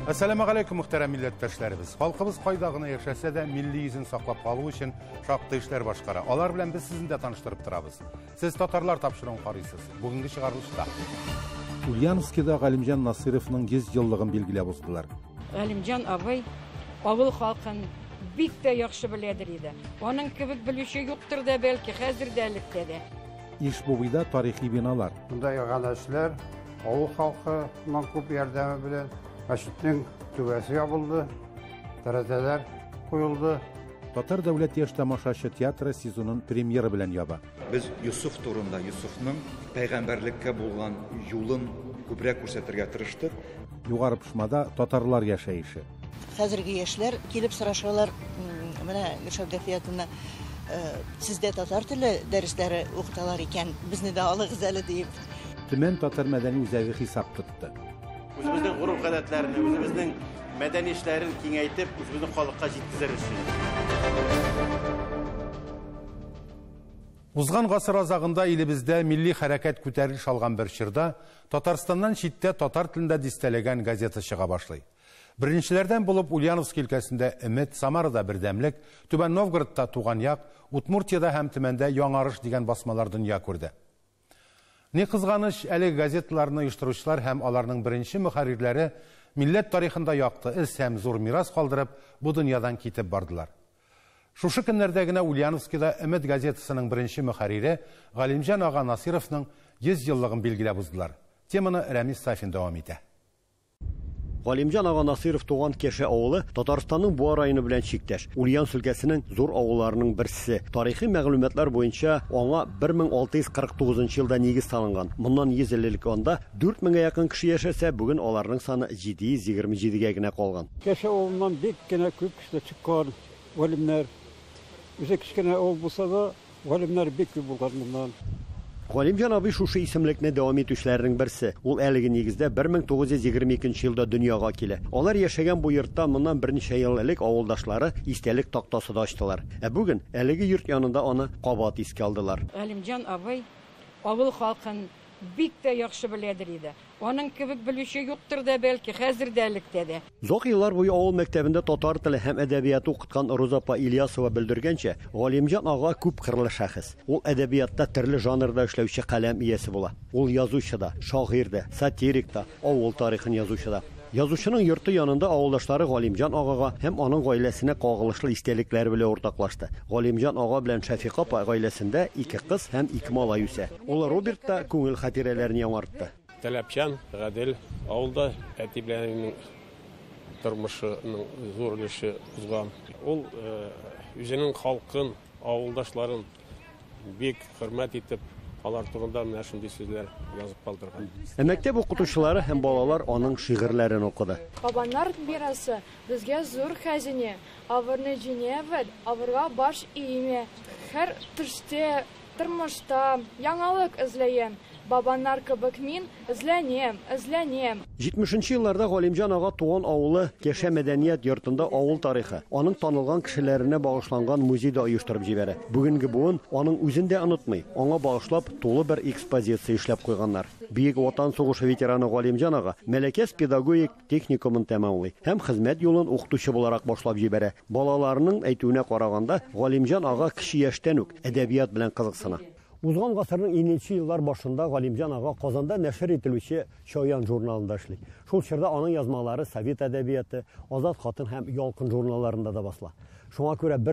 Assalamu alaikum muhterem milletteşlerimiz. Halkımız kaydağına yaşasa da milli izin saklap kalığı için şartlı işler başkara. Alar bilen biz sizin de tanıştırıp durabız. Siz Tatarlar tapşırın qarıysız. Bugünkü çıkarılışta. Ulyanovski'da Galimcan Nasirov'nun 100 yıllığın bilgilep uzdular. Galimcan abay, avıl halkın bik de yaxşı biledir idi. Onun kibik bilüşü yoktur da belki hazırdalıkta da. İş bobuyda tarihi binalar. Bunda yağanaşlar, avıl halkının köp yardımı bilen Aşıtın tüvesi yapıldı, TRT'ler koyuldu. Tatar Devlet Yaş Tamaşaşı Tiyatro sezonun premieri bilen yaba. Biz Yusuf turunda, Yusuf'un peygamberlikке bulgan yolun köprek көрсәтергә тырыштык. Yugarı pişmada Tatarlar yaşayışı. Hazırki yaşlar gelip sıraşıyorlar, Gürşat Defiyatına sizde Tatar tili dersleri okutalar iken bizni de alığız eli deyip. Tümen Tatar medeni üzevi hesap tuttu. Özümüzün urf gadetlerini, özümüzün medeni işlerini kengaytip, özümüzün halkka yetkizeriz. Uzgan gasır azağında ilimizde milli hareket küteriliş algan bir şırda, Tatarstan'dan çitte Tatar tilinde distelegen gazete çığa başlayı. Birincilerden bulup Ulyanovsk ülkesinde Ümit, Samara'da bir demlik, Tüben Novgorod'da tuğan yak, Udmurtiyada hem tümende Yanarış degen basmalardan yak kurdu. Ne kızganış əli gazetlarını uyuşturuşlar hem alarının birinci müharrirleri millet tarihinde yaktı, iz hem zor miras kaldırıp bu dünyadan kitip bardılar. Şuşu günlerdegine Ulyanovski'da Ümit gazetesinin birinci müharriri Galimcan Ağa Nasirov'ның 100 yıllığın bilgilep uzdular. Temini Ramiz Safin devam ede. Galimcan Ağa Nasirov tuğan Keşe oğlu Tatarstan'ın bu arayını bilen çikteş. Ulyanovsk ülkesinin zor oğullarının birisi. Tarihi məlumatlar boyunca ona 1649 yılda negiz salıngan. Bundan 150'lik onda 4000'e yakın kişi yaşasa bugün onların sanı 727'ge gine kalgan. Keşe oğlundan bir gene köp işte çıkan olimler, öze kişkene oğul bulsa da olimler bir köp bulgan bundan. Galimcan abi Şuşu isimlikne devam etüşlerinin birisi. Ol əligi negizde 1922 yılda dünyaya kele. Onlar yaşayan bu yurtta bundan bir neçə yıllık avuldaşları istelik taktası da açtılar. Bugün əligi yurt yanında onu qabat iske aldılar. Galimcan abay, avıl halkın bik de yaxşı biledir idi. Onun kibik bilüşü yoktur da belki hazırdalıkta da. Zoq yıllar boyu avul mektebinde Tatar tili hem edebiyatı okutkan Rozapa İlyasova bildirgençe, Galimcan ağa köp qırlı şahıs. Ol edebiyatta türlü janrda işlevçi kalem iyesi bula. Ol yazuşıda, şahirde, satirikta, avul tarixin yazuşıda. Yazuşunun yurtu yanında avuldaşları Galimcan ağaga hem onun ailesine qağılışlı istelikleri bile ortaklaştı. Galimcan ağa bilen Şafika apay ailesinde 2 kız hem 2 malay üse. Ola Robert da көңіл xatirelerini yanarttı. Talapchan, Gadel, avulda әтипләренең тормышының зур өлеше узган. Ул үзенең халкын, авылдашларын бик хөрмәт итеп, алар турында менә шундый сүзләр язып калдырган. Мәктәп укытучылары һәм балалар аның шигырьләрен укыды. Кабаннар бирасы безгә зур хәзинә, авырны җинәвәт, авырга баш иеме. Һәр төштә, тормышта яңалык эзләйем. Babanlar kıbık min, izləniyem. 70-ci yıllarda Galimcan ağa tuğan avulu Keşe Medeniyet yurtunda avul tarixi, onun tanılgan kişilerine bağışlangan muzeyde uyuşturup jibere. Bugünkü buğun onun üzünde unutmay, ona bağışlap dolu bir ekspozisiya işlep koyganlar. Büyük Vatan Soğuşı veteranı Galimcan ağa Melekes Pedagogik Teknikumын tamamlay, hem hizmet yolun okutucu olarak başlap jibere. Balalarının aytüğüne qaraganda Galimcan ağa kişi yaştan uk edebiyat bilen kızıksına. Uzgan gasırın 50'ci yıllar başında Galimcan ağa Kazanda nəşr edilmişi Şoyan jurnalında işləyir. Şol çırda onun yazmaları Sovet edebiyatı, Azad Xatın hem Yalqın jurnallarında da basla. Şuna görə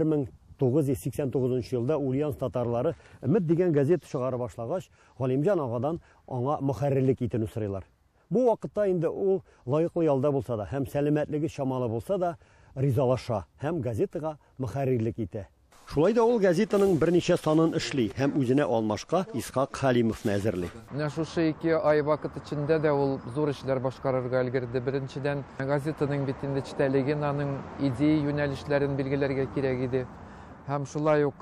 1989 yılda Ulyanovsk Tatarları Ümit degen gazet çıgarı başlagaç Galimcan ağadan ona müharrirlik itini sıraylar. Bu vakitte indi o layıklı yolda bulsa da hem selimetligi şamalı bulsa da rizalaşa hem gazetega müharrirlik ite. Şulay da ol gazetanın bir neçə sanın işli hem özüne almaşqa İshaq Halimov'ni әзерли. Şu 2 ay vakit içinde de ol zor işler başkarırga ilgirdi. Birinciden gazetanın bitinde çitelegin anın ideyi yönelişlerin bilgilerge kirek idi. Hem şulay yok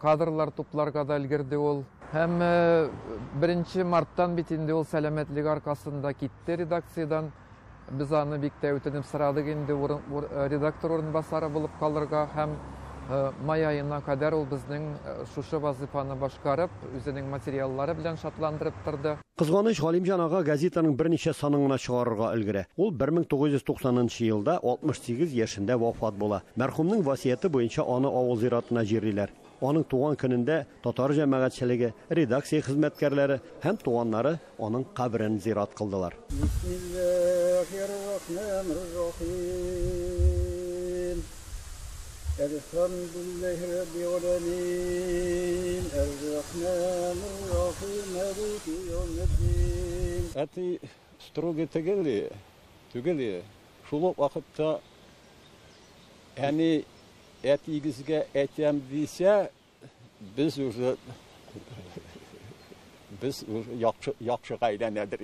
kadrlar toplarga da ilgirdi ol. Hem 1 Mart'tan bitinde ol selametlik arkasında gitti redaksiyadan. Biz anı bikte ötedim sıradık indi redaktör ornbasarı bulup kalırga hem Май айына кадәр ул безнең шушы вазифаны башкарып, үзенең материаллары белән шатландырып торды. Кызганыч, Галимҗан ага газетаның берничә санын гына чыгарырга өлгерә. Ул 1990 елда 68 яшендә вафат була. Мәрхүмнең васияте буенча аны авыл зиратына җирлиләр. Аның туган көнендә татар җәмәгатьчелеге, редакция хезмәткәрләре һәм туганнары аның кабрен зират кылдылар. Elhamdülillah Rabbil Alemin Errahmanirrahim Maliki Yevmiddin. Әти строго түгел. Шул вакытта яни әтигезгә әйтәм дисә, без уже яхшы гаиләдәндер.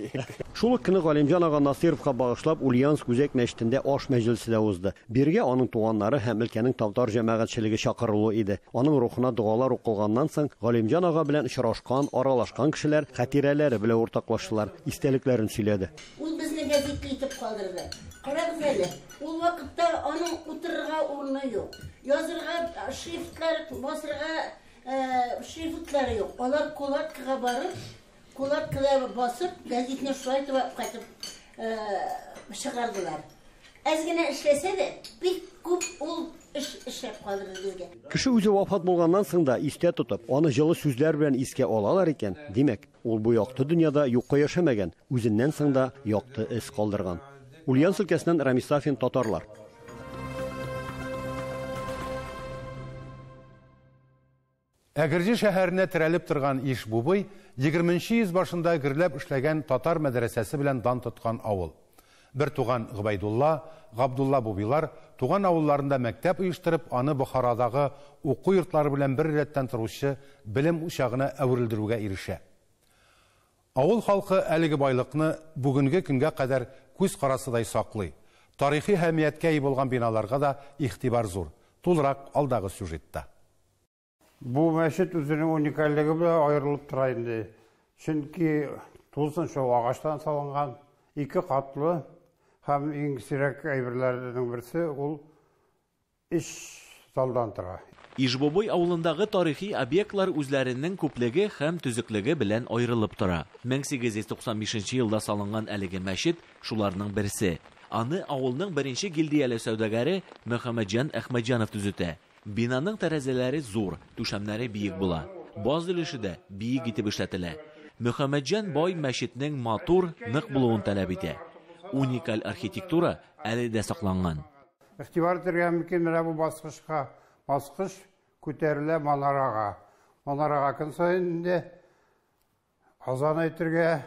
Шул көне Галимҗан ага Насыйровка багышлап Ульяновск үзәк мәчетендә аш мәҗлесе дә узды. Биргә аның туганнары һәм өлкәнең татар җәмәгатьчелеге чакырылуы иде. Аның рухына дуалар укылганнан соң Галимҗан ага белән очрашкан, аралашкан кешеләр хатирәләре белән уртаклаштылар, истәлекләрен сөйләде. Ул безне газетка итеп калдырды. Карагыз әле, ул вакытта аның утырырга урыны юк. Язырга шрифтлар, басырга шрифтлары юк. Алар кулаткага барып, кулаткага басып, газетне шулайтып кайтып чыгардылар. Аз гына эшләсә дә, бик күп ул эшләп калдырды безгә. Кеше үзе вафат булганнан соң да истә тотып, аны җылы сүзләр белән искә алалар икән. Димәк, ул бу якты дөньяда юкка яшәмәгән, үзеннән соң да якты эз калдырган. Ульяновск өлкәсеннән Рамис Сафин, татарлар. Әгерҗе шәһәренә терәлеп торган Ишбубый 20нче йөз башында гөрләп эшләгән татар мәдрәсәсе белән дан тоткан авыл. Бер туган Гыбайдулла, Габдулла бубилар туган авылларында мәктәп оештырып, аны Бохарадагы уку йортлары белән бер рәттән торучы белем учагына әверелдерүгә ирешә. Авыл халкы әлеге байлыкны бүгенге көнгә кадәр күз карасыдай саклый. Тарихи әһәмияткә ия булган биналарга да игътибар зур. Тулырак алдагы сюжетта. Бу мәчет үзенең уникальлыгы белән аерылып тора инде. Чөнки тулсын шул агачтан салынган, 2 катлы һәм иң сирәк әйберләрнең берсе ул иш залдан тора. Ишбубый авылындагы тарихи объектлар үзләренең күплеге һәм төзеклеге белән аерылып тора. 1895 елда салынган әлеге мәчет шуларның берсе. Аны авылның беренче гильдияле сәүдәгәре Мөхәммәтҗан Әхмәтҗанов төзетә. Бинаның тәрәзәләре зур, түшәмнәре биек була. Баз өлеше дә биек итеп эшләтелә. Мөхәммәтҗан бай мәчетнең матур, нык булуын таләп итә. Уникаль архитектура әле дә сакланган. Игътибар итәргә мөмкин менә бу баскычка, баскыч күтәрелә манарага. Манарага көн саен инде азан әйтергә,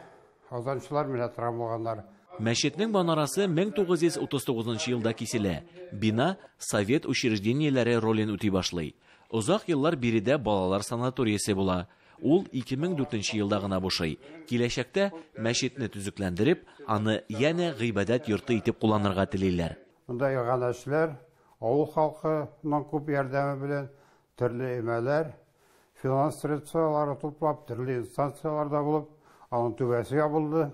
азанчылар менә тора булганнар. Мәчетнең манарасы 1939 елда киселә. Бина совет учреждениеләре ролен үти башлый. Узак еллар биредә балалар санаториясе була. Ул 2004 елда гына бушый. Киләчәктә мәчетне төзекләндереп, аны янә гыйбадәт йорты итеп кулланырга телиләр. Монда яганәчләр, авыл халкының күп ярдәме белән төрле эмәләр, финанс средстволары туплап, төрле инстанцияларда булып, аның түбәсе ябылды,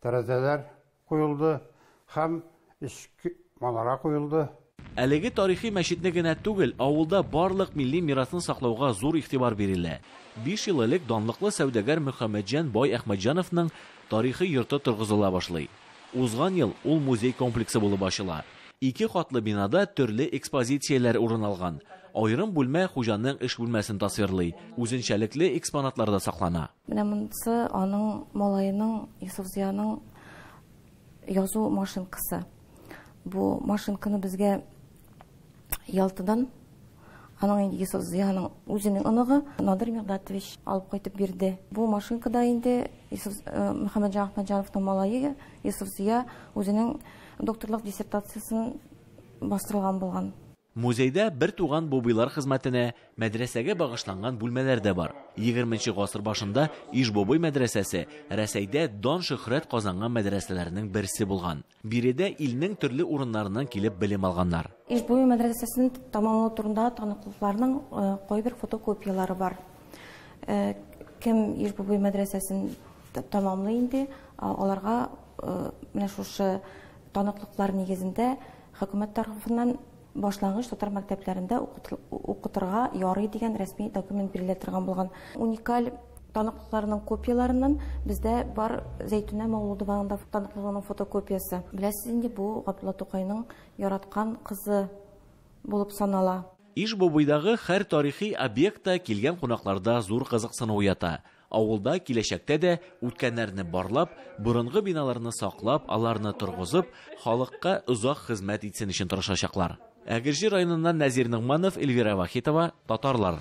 тәрәзәләр куелды һәм ишек манара куелды. Әлеге тарихи мәчетне генә түгел, авылда барлык милли мирасын саклауга зур игътибар бирелә. 5 ел элек данлыклы сәүдәгәр Мөхәммәтҗан бай Әхмәтҗановның тарихи йорты торгызыла башлый. Узган ел ул музей комплексы булып ачыла. 2 катлы бинада төрле экспозицияләр урын алган. Айрым бүлмә хуҗаның эш бүлмәсен тасвирлый, үзенчәлекле экспонатларда саклана. Менә монысы аның малайының Йосыф Зияның язу машинкасы. Бу машинканы безгә Ялтыдан аның Йосыф Зияның үзенең оныгы Надир Мигдатович алып кайтып бирде. Бу машинкада инде Мөхәммәтҗан Әхмәтҗановның малайы Йосыф Зия үзенең докторлык диссертациясын бастырылган булган. Музейда бер туган бубилар хезмәтенә мәдрәсәгә багышланган бүлмәләр дә бар. 20нче гасыр башында Ишбубый мәдрәсәсе Рәсәйдә дан шөһрәт казанган мәдрәсәләрнең берсе булган. Биредә илнең төрле урыннарыннан килеп белем алганнар. Ишбубый мәдрәсәсен тамамлау турында таныклыкларның кайбер фотокопиялары бар. Кем Ишбубый мәдрәсәсен тамамлый инде, аларга менә шушы таныклыклар нигезендә хөкүмәт тарафыннан башлангыч татар мәктәпләрендә укытырга ярый дигән рәсми документ бирелә торган булган. Уникаль таныклыкларның копияларыннан бездә бар Зәйтүнә Мәулудованың да таныклыгының фотокопиясы. Беләсез инде, бу Габдулла Тукайның яраткан кызы булып санала. Ишбобойдагы һәр тарихи объектта килгән кунакларда зур кызыксыну уята. Авылда киләчәктә дә үткәннәрне барлап, борынгы биналарны саклап, аларны торгызып, халыкка озак хезмәт итсен өчен тырышачаклар. Әгерҗе районыннан Назир Нигъманов, Эльвира Вахитова, Татарлар.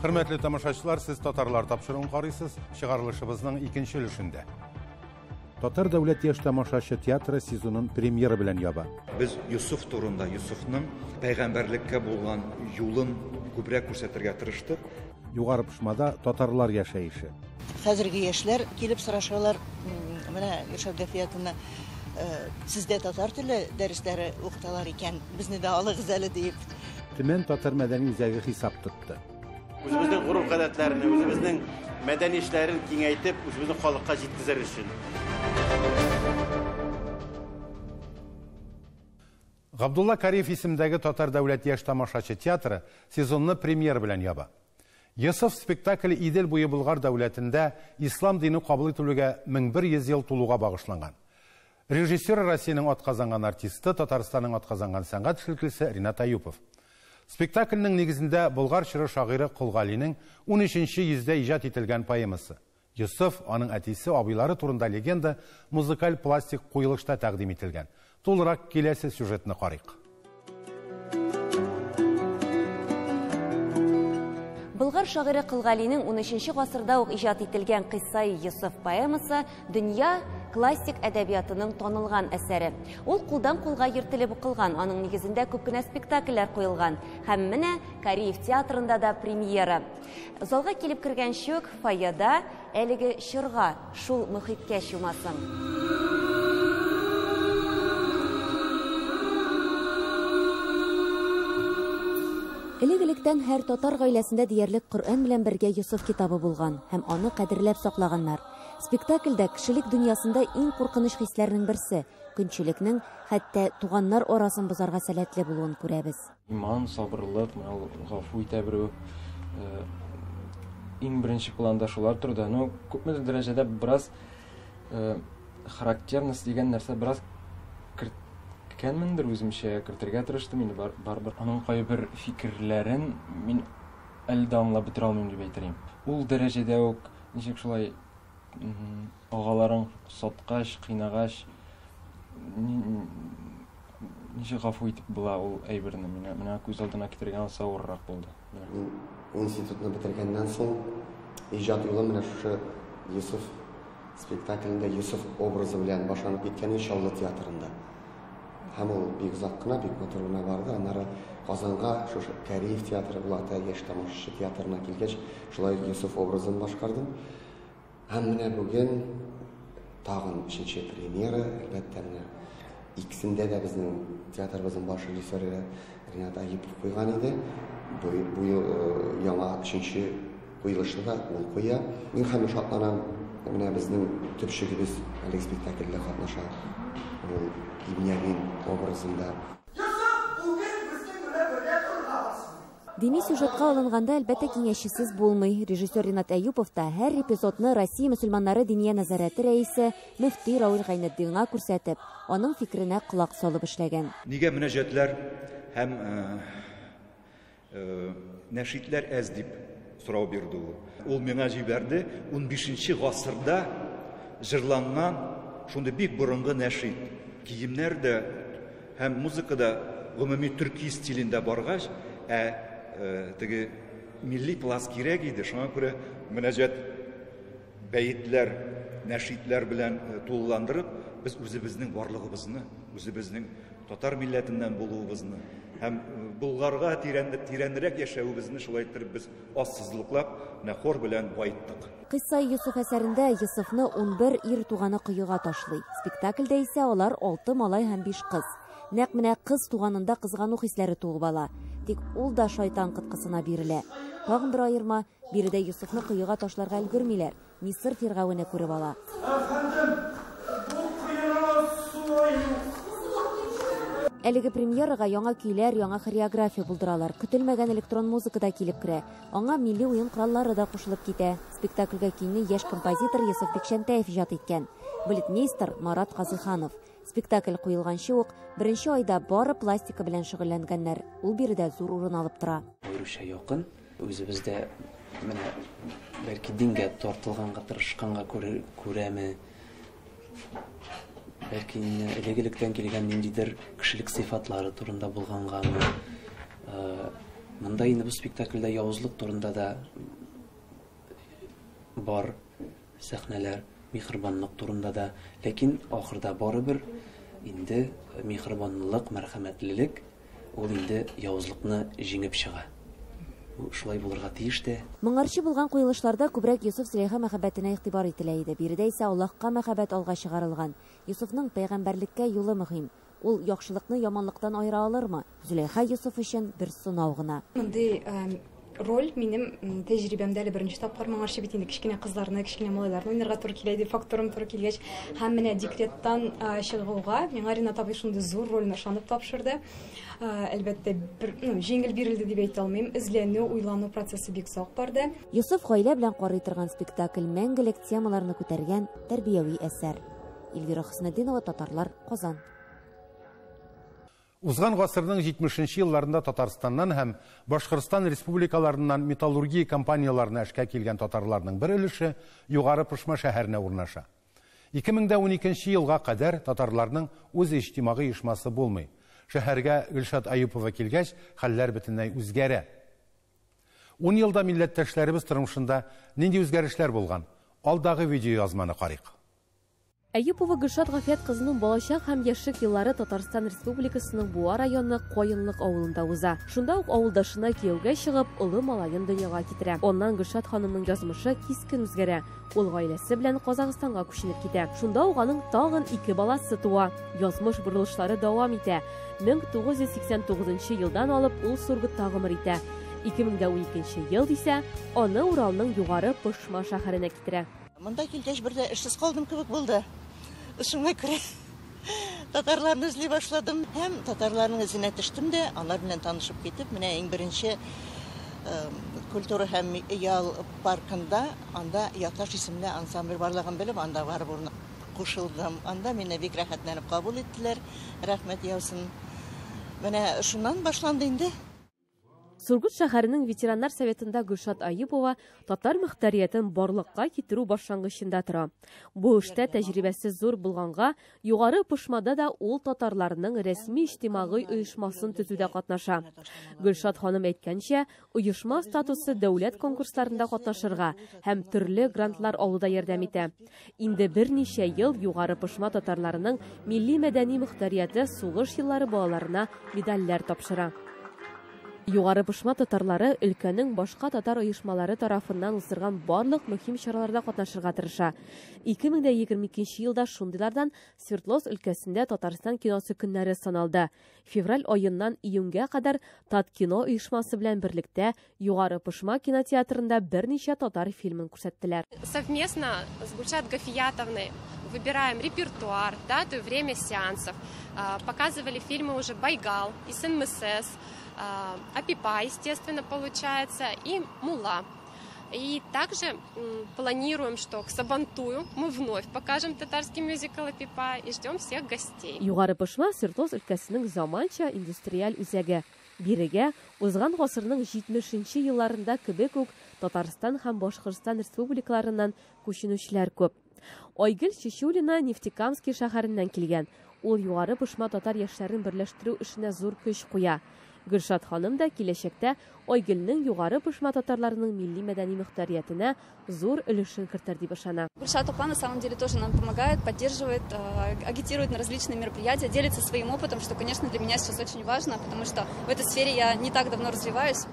Хөрмәтле тамашачылар, сез татарлар тапшыруын карыйсыз. Чыгарылышыбызның икенче өлешендә. Татар дәүләт яшь тамашачы театры сезонын премьера белән яба. Без Юсуф турында, Юсуфның пәйгамбәрлеккә булган юлын күбрәк күрсәтергә тырыштык. Югары Пышмада татарлар яшәеше. Хәзерге яшьләр килеп сорашалар, менә Гөлшат Гафиятовна, сездә татар теле дәресләре укыталар икән, безне дә алыгыз әле дип. Төмән татар мәдәни үзәге хисап тотты. Үзебезнең гореф-гадәтләрне, үзебезнең мәдәни эшләрен киңәйтеп, үзебезнең халыкка җиткезер өчен. Габдулла Кариев исемдәге Татар дәүләт яшь тамашачы театры сезонны премьер белән яба. Йосыф спектакле Идел буе Болгар дәүләтендә ислам динен кабул итүгә 1100 ел тулуга багышланган. Режиссер Россиянең атказанган артисты, Татарстанның атказанган сәнгать эшлеклесе Ринат Аюпов. Спектакльнең нигезендә болгар чыры шагыйре Кулгалинең 13нче йөздә иҗат ителгән поэмасы. Йосыф, аның әтисе, абыйлары турында легенда музыкаль пластик куелышта тәкъдим ителгән. Тулырак киләсе сюжетны карыйк. Болгар шагыйре Кулгалинең 13нче гасырда ук иҗат ителгән Кыйссай Йосыф поэмасы дөнья классик әдәбиятының танылган әсәре. Ул кулдан кулга йөртелеп укылган, аның нигезендә күп кенә спектакльләр куелган. Һәм менә Кариев театрында да премьера. Залга килеп кергән чөк фойеда әлеге чырга, шул мөхиткә чумасын. Элек-электән һәр татар гаиләсендә диярлек Коръән белән бергә Йосыф китабы булган һәм аны кадерләп саклаганнар. Спектакльдә кешелек дөньясында иң куркыныч хисләрнең берсе көнчелекнең хәтта туганнар арасын бозарга сәләтле булуын күрәбез. Иман, сабырлык, гафу итә берү иң беренче планда шулар турда. Ну, күпме дәрәҗәдә бераз характерность дигән нәрсә бераз керткәнмендер үземчә, кертергә тырыштым инде барбер. Аның кайбер фикерләрен мин әле дә аңлап бетерә алмыйм дип әйтәм. Ул дәрәҗәдә үк ничек шулай агаларың соткач, кыйнагач ничек гафу итеп була ул әйберне менә күз алдына китергән савыррак булды. Институтны бетергәннән соң иҗат юлы менә шушы Йосыф спектаклендә Йосыф образы белән башланып киткән иншалла театрында. Һәм ул бик озак кына, бик матур гына барды. Аннары Казанга шушы Кариев театры булата яшь тамашачы театрына килгәч, шулай Йосыф образын башкардым. Һәм менә бүген тагын 3нче премьера, әлбәттә менә икесендә дә безнең театрыбызның баш режиссеры Ринат Аюпов куйган иде. Бу яңа 3нче куелышны да ул куя. Мин һәм шатланам, менә безнең төпчегебез әлеге спектакльдә катнаша. Ул Ибнямин образында. Дини сюжетка алынганда әлбәттә киңәшчесез булмый. Режиссер Ринат Аюпов та һәр эпизодны Россия мөселманнары диния нәзарәте рәисе мөфти Рауил Гайнетдинга күрсәтеп, аның фикеренә колак салып эшләгән. Нигә мөнәҗәтләр һәм нәшидләр әз дип сорау бирде ул. Ул миңа җибәрде 15нче гасырда җырланган шундый бик борынгы нәшид. Киемнәр дә һәм музыка да гомуми төрки стилендә баргач, теге милли класс кирәк иде. Шуңа күрә мөнәҗәт бәйетләр, нәшидләр белән тулыландырып, без үзебезнең барлыгыбызны, үзебезнең татар милләтеннән булуыбызны һәм Булгарга тирәнрәк яшәүебезне шулай итеп без ассызлыклап, хор белән байыттык. Кыйссай Йосыф әсәрендә Йосыфны 11 ир туганы кыюга ташлый. Спектакльдә исә алар 6 малай һәм 5 кыз. Нәкъ менә кыз туганында кызгану хисләре туып ала. Тик ул да шайтан кыткысына бирелә. Тагын бер аерма, биредә Йосыфны кыюга ташларга өлгермиләр. Мисыр фиргавене күреп ала. Әлеге премьерага яңа көйләр, яңа хореография булдыралар. Көтелмәгән электрон музыка да килеп керә. Аңа милли уен кораллары да кушылып китә. Спектакльгә көйне яшь композитор Йосыф Бикшәнтәев иҗат иткән. Балетмейстер Марат Казыханов. Спектакль куелганчы ук беренче айда бары пластика белән шөгыльләнгәннәр. Ул биредә зур урын алып тора. Аеруча якын. Үзебездә менә бәлки дингә тартылганга тырышканга күрәме. Бәлки элек-электән килгән ниндидер кешелек сыйфатлары турында булгангамы. Монда инде бу спектакльдә явызлык турында да бар сәхнәләр, михрибанлык турында да, ләкин ахырда барыбер инде михрибанлык, мәрхәмәтлелек ул инде явызлыкны җиңеп чыга. Шулай булырга тиеш тә. Моңарчы булган куелышларда күбрәк Йосыф Зөләйха мәхәббәтенә игътибар ителә иде. Биредә исә Аллаһка мәхәббәт алга чыгарылган. Йосыфның пәйгамбәрлеккә юлы мөһим. Ул яхшылыкны яманлыктан айыра алырмы? Зөләйха Йосыф өчен бер сынау гына. Мондый роль минем тәҗрибәмдә әле беренче тапкыр моңарчы бит инде кичкенә кызларны, кичкенә малайларны уйнарга туры килә иде. Факторым туры килгәч, һәм менә декреттан чыгуга миңа Ринат абый шундый зур рольне ышанып тапшырды. Әлбәттә, җиңел бирелде дип әйтә алмыйм. Эзләнү, уйлану процессы бик сак барды. Йосыф гаилә белән карый торган спектакль мәңгелек темаларны күтәргән тәрбияви әсәр. Илвира Хөснетдинова, Татарлар, Казан. Узган гасырның 70-нче елларында Татарстаннан һәм Башкортстан республикаларыннан металлургия компанияларына эшкә килгән татарларның бер өлеше Югары Пышма шәһәренә урнаша. 2012 елга кадәр татарларның үз иҗтимагый оешмасы булмый. Шәһәргә Гөлшат Аюпова килгәч, хәлләр бөтенләй үзгәрә. 10 елда милләттәшләребез тормышында нинди үзгәрешләр булган? Алдагы видео язманы карыйк. Аюпова Гөлшат Гафият кызының балачак һәм яшьлек еллары Татарстан Республикасының Буа районы Каенлык авылында уза. Шунда ук авылдашына кияүгә чыгып, улы малаен дөньяга китерә. Оннан Гөлшат ханымның язмышы кискен үзгәрә. Ул гаиләсе белән Казакъстанга күченеп китә. Шунда ук аның тагын 2 баласы туа. Язмыш борылышлары дәвам итә. 1989 елдан алып ул Сургутта гомер итә. 2012 ел исә аны Уралның Югары Пышма шәһәренә китерә. Монда килгәч бердә эшсез калдым кебек булды. Шуңа күрә татарларны эзли башладым. Һәм татарларның эзенә төштем дә, алар белән танышып китеп, менә иң беренче культура һәм ял паркында, анда Яташ исемле ансамбль барлыгын белеп, анда барып кушылдым. Анда мине бик рәхәтләнеп кабул иттеләр. Рәхмәт яусын. Менә шуннан башланды инде. Сургут шәһәренең ветераннар советында Гөлшат Аюпова татар мөхтәриятен барлыкка китерү башлангычында тора. Бу эштә тәҗрибәсе зур булганга, Югары Пышмада да ул татарларның рәсми иҗтимагый оешмасын төзүдә катнаша. Гөлшат ханым әйткәнчә, оешма статусы дәүләт конкурсларында катнашырга һәм төрле грантлар алуда ярдәм итә. Инде берничә ел Югары Пышма татарларының милли мәдәни мөхтәрияте сугыш еллары балаларына медальләр тапшыра. Югары Пышма татарлары өлкәнең башка татар оешмалары тарафыннан уздырган барлык мөһим чараларда катнашырга тырыша. 2022 елда шундыйлардан Свердловск өлкәсендә Татарстан киносы көннәре саналды. Февраль аеннан июньгә кадәр Тат кино оешмасы белән берлектә Югары Пышма кинотеатрында берничә татар фильмын күрсәттеләр. Совместно с Гульшат Гафиятовной выбираем репертуар, дату и время сеансов. Показывали фильмы уже «Байгал», «СНМСС», «Апипа», естественно, получается, и «Мула». И также планируем, что к Сабантую мы вновь покажем татарский мюзикл «Апипа» и ждем всех гостей. Югары Пышма Свердловск өлкәсенең заманча индустриаль үзәге. Бирегә узган гасырның 70-нче елларында кебек үк Татарстан һәм Башкортстан республикаларыннан күченүчеләр күп. Айгөл Чечулина Нефтекамский шәһәреннән килгән. Ул Югары Пышма татар яшьләрен берләштерү эшенә зур көч куя. Гөлшат ханым да киләчәктә Айгөлнең Югары Пышма татарларының милли мәдәни мөхтәриятенә зур өлешен кертер дип ышана. Гульшат Апа на самом деле тоже нам помогает, поддерживает, агитирует на различные мероприятия, делится своим опытом, что, конечно, для меня сейчас очень важно, потому что в этой сфере я не так давно развиваюсь.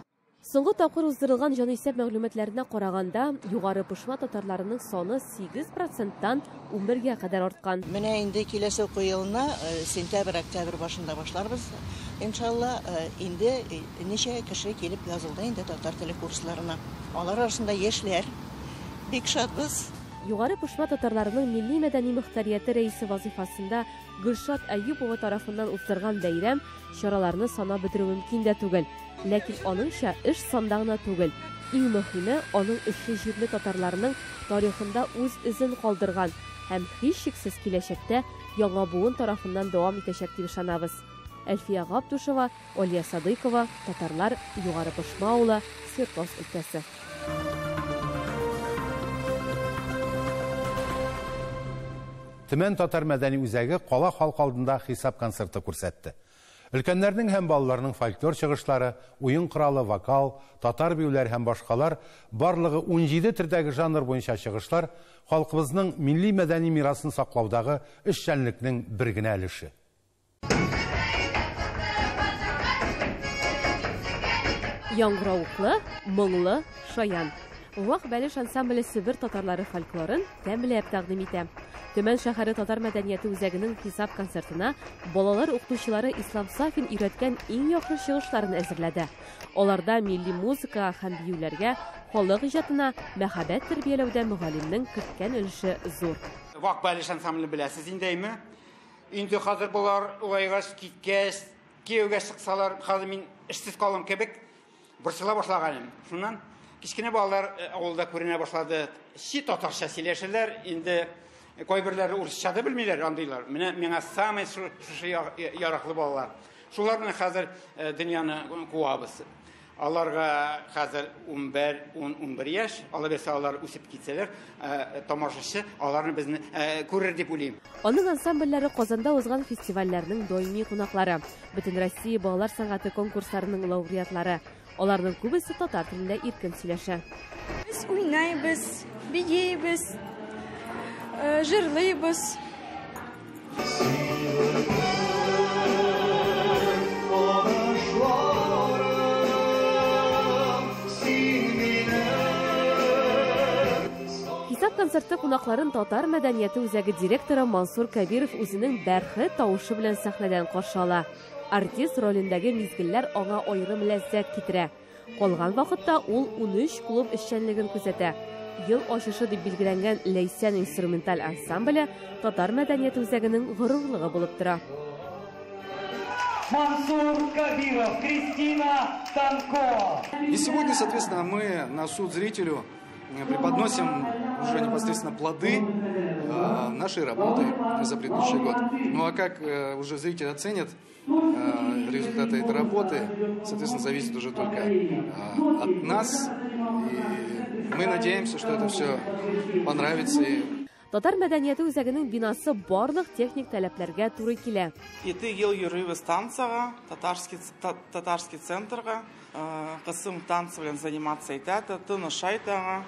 Соңгы тапкыр уздырылган җанисәп мәгълүматларына караганда, Югары Пышма татарларының саны 8%-тан 11-гә кадәр арткан. Менә инде киләсе уку елына сентябрь-октябрь башында башларбыз. Иншалла, инде ничә кеше килеп язылды инде татар теле курсларына. Алар арасында яшьләр. Бик шатбыз. Югары Пышма татарларының милли мәдәни мөхтәрияте рәисе вазифасында Гөлшат Әйюпова тарафыннан уздырган бәйрәм чараларны санап бетерү мөмкин дә түгел. Ләкин аныңча эш санда гына түгел. Иң мөһиме, аның эше җирле татарларның тарихында үз изен калдырган һәм һичшиксез киләчәктә яңа буын тарафыннан дәвам итәчәк дип ышанабыз. Әлфия Габдушева, Олия Садыкова, Татарлар, Югары Пышма авылы, Свердловск өлкәсе. Төмән татар мәдәни үзәге кала халк алдында хисап концерты күрсәтте. Өлкәннәрнең һәм балаларның фольклор чыгышлары, уен коралы, вокал, татар биюләр һәм башкалар барлыгы 17 төрдәге жанр буенча чыгышлар халкыбызның милли мәдәни мирасын саклаудагы эшчәнлекнең бер генә өлеше. Яңгырауыклы, моңлы, шаян. Вак Бәлеш ансамбле Себер татарлары фольклорын тәмләп тәкъдим итә. Төмән шәһәре татар мәдәнияте үзәгенең хисап концертына балалар укытучылары Ислам Сафин өйрәткән иң яхшы чыгышларын әзерләде. Аларда милли музыка һәм биюләргә, халык иҗатына мәхәббәт тәрбияләүдә мөгаллимнең керткән өлеше зур. Вак Бәлеш ансамбле беләсез индеме? Инде хәзер булар улайгаш киткәс, кияүгә чыксалар, хәзер мин эшсез калам кебек борчыла башлаганым. Шуннан кичкенә балалар авылда күренә башлады. Си татарча сөйләшәләр, инде кайберләре урысча да белмиләр, андыйлар. Менә миңа самый шушы яраклы балалар. Шулар белән хәзер дөньяны куабыз. Аларга хәзер 11 яшь, алар берсе алар үсеп китсәләр, тамашачы аларны безне күрер дип уйлыйм. Аның ансамбльләре Казанда узган фестивальләрнең даими кунаклары, Бөтен Россия балалар сәнгате конкурсларының лауреатлары. Аларның күбесе татар телендә иркен сөйләшә. Без уйнайбыз, биебез, җырлыйбыз. Хисап концерты кунакларын татар мәдәнияте үзәге директоры Мансур Кабиров үзенең бәрхет тавышы белән сәхнәдән каршы ала. Артист ролендәге мизгелләр аңа аерым ләззәт китерә. Калган вакытта ул 13 клуб эшчәнлеген күрсәтә. Ел ачышы дип билгеләнгән Ләйсән инструменталь ансамбле татар мәдәнияте үзәгенең горурлыгы булып тора. Мансур Кабиров, Кристина Танко. И сегодня, соответственно, мы на суд зрителю преподносим уже непосредственно плоды нашей работы за предыдущий год. Ну а как уже зритель оценит результаты этой работы, соответственно, зависит уже только от нас. И мы надеемся, что это все понравится. Татар мәдәнияте үзәгенең бинасы барлык техник таләпләргә туры килә. 7 ел йөрибез танцага, татарский центрга, кысым танцы белән заниматься итә, тыныш айтага.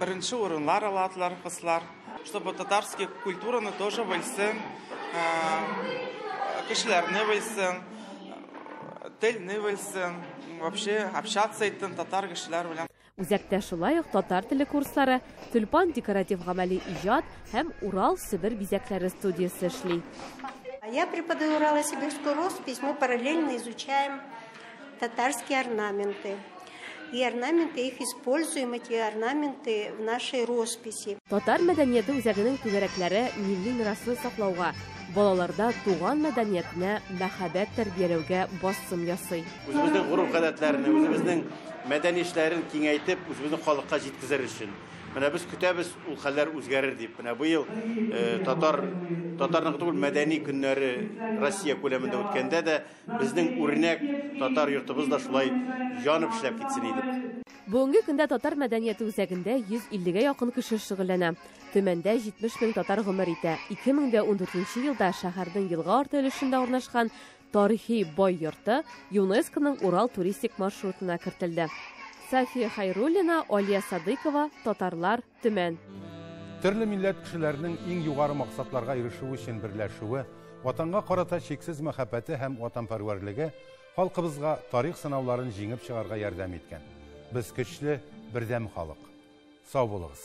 Беренче урыннар алалар кызлар, чтобы татарский культураны тоже белсен, кешеләрне белсен, телне белсен, вообще общаться итен татар кешеләр белән. Үзәктә шулай ук татар теле курслары, Тюльпан декоратив гамәли иҗат һәм Урал Себер бизәкләре студиясе эшли. Я преподаю урало-сибирскую роспись, мы параллельно изучаем татарские орнаменты. И орнаменты, их используем, эти орнаменты в нашей росписи. Татар мәдәнияте үзәгенең түгәрәкләре милли мирасны саклауга, балаларда туган мәдәниятенә мәхәббәт тәрбияләүгә басым ясый. Үзебезнең гореф-гадәтләрне, үзебезнең мәдәни эшләрен киңәйтеп, үзебезнең халыкка җиткезер өчен. Менә без көтәбез, ул хәлләр үзгәрер дип. Менә бу ел татарның түгел мәдәни көннәре Россия күләмендә үткәндә дә безнең үрнәк татар йортыбыз да шулай янып эшләп китсен иде. Бүгенге көндә татар мәдәнияте үзәгендә 150-гә якын кеше шөгыльләнә. Төмәндә 70 мең татар гомер итә. 2014 елда шәһәрнең елга арты өлешендә урнашкан тарихи бай йорты ЮНЕСКОның Урал туристик маршрутына кертелде. Сафия Хайруллина, Олия Садыкова, Татарлар, Төмән. Төрле милләт кешеләренең иң югары максатларга ирешү өчен берләшүе, ватанга карата чиксез мәхәббәте һәм ватанпәрвәрлеге халкыбызга тарих сынауларын җиңеп чыгарга ярдәм иткән. Без көчле, бердәм халык. Сау булыгыз.